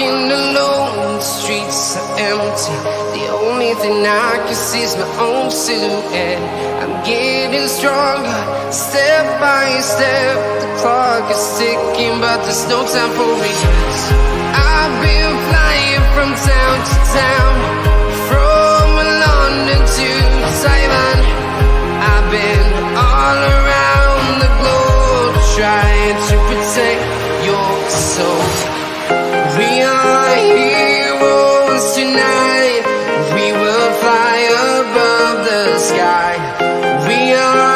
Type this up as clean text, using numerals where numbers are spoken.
Walking alone, the streets are empty. The only thing I can see is my own silhouette. I'm getting stronger, step by step. The clock is ticking, but there's no time for regrets. I've been flying from town to town, from London to Taiwan. I've been all around the globe, trying to protect your soul. We are heroes tonight. We will fly above the sky. We are